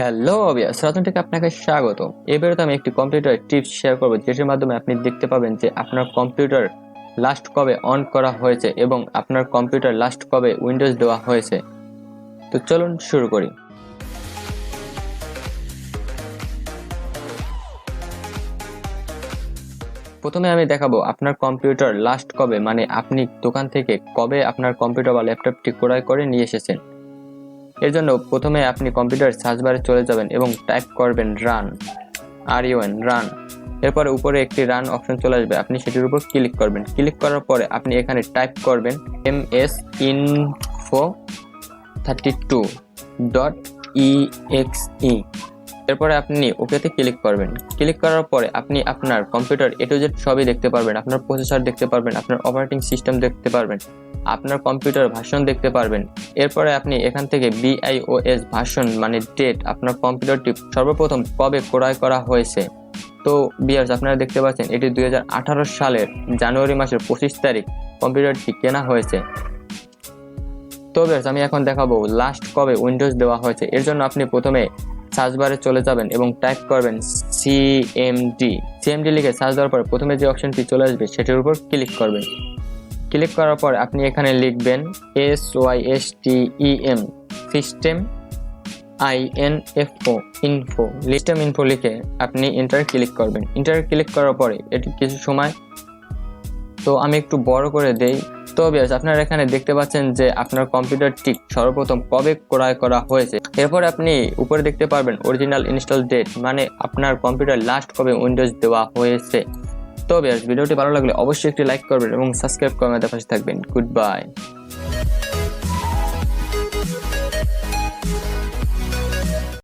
Hello obvious, রাজন থেকে আপনাকে স্বাগত। এই ভিডিওতে আমি একটি কম্পিউটার টিপস শেয়ার করব, যেটির মাধ্যমে আপনি দেখতে পাবেন যে আপনার কম্পিউটার লাস্ট কবে অন করা হয়েছে এবং আপনার কম্পিউটার লাস্ট কবে উইন্ডোজ দেওয়া হয়েছে। তো চলুন শুরু করি। প্রথমে আমি দেখাবো আপনার কম্পিউটার লাস্ট কবে, মানে আপনি দোকান থেকে কবে আপনার কম্পিউটার বা ল্যাপটপটি ক্রয় করে নিয়ে এসেছেন। এর জন্য প্রথমে আপনি কম্পিউটার সার্চ বারে চলে যাবেন এবং টাইপ করবেন রান, রান। এরপরে উপরে একটি রান অপশন চলে আসবে, আপনি সেটির উপর ক্লিক করবেন। ক্লিক করার পরে আপনি এখানে টাইপ করবেন ms-info32.exe। এরপরে আপনি ওকেতে ক্লিক করবেন। ক্লিক করার পরে আপনি আপনার কম্পিউটার A to Z সবই দেখতে পারবেন। আপনার প্রসেসর দেখতে পারবেন, আপনার অপারেটিং সিস্টেম দেখতে পারবেন, আপনার কম্পিউটার ভার্সন দেখতে পারবেন। এরপরে আপনি এখান থেকে BIOS ভার্সন মানে ডেট, আপনার কম্পিউটারটি সর্বপ্রথম কবে ক্রয় করা হয়েছে। তো ভিউয়ার্স, আপনারা দেখতে পাচ্ছেন এটি 2018 সালের জানুয়ারি মাসের 25 তারিখ কম্পিউটারটি কেনা হয়েছে। তো ভিউয়ার্স, আমি এখন দেখাবো লাস্ট কবে উইন্ডোজ দেওয়া হয়েছে। এর জন্য আপনি প্রথমে সার্চ বারে চলে যাবেন এবং টাইপ করবেন CMD লিখে সার্চ দেওয়ার পরে প্রথমে যে অপশনটি চলে আসবে সেটির উপর ক্লিক করবেন। ক্লিক করার পর আপনি এখানে লিখবেন SYSTEM সিস্টেম ইনফো লিখে আপনি এন্টার ক্লিক করবেন। এন্টার ক্লিক করার পরে এটি কিছু সময়, তো আমি একটু বড় করে দেই। তো ভিউয়ার্স, আপনারা এখানে দেখতে পাচ্ছেন যে আপনার কম্পিউটারটি সর্বপ্রথম কবে ক্রয় করা হয়েছে। এরপর আপনি উপরে দেখতে পারবেন অরিজিনাল ইনস্টল ডেট, মানে আপনার কম্পিউটার লাস্ট কবে উইন্ডোজ দেওয়া হয়েছে। তো ভিউয়ার্স, ভিডিওটি ভালো লাগলে অবশ্যই একটি লাইক করবেন এবং সাবস্ক্রাইব করে আমাদের পাশে থাকবেন। Good bye.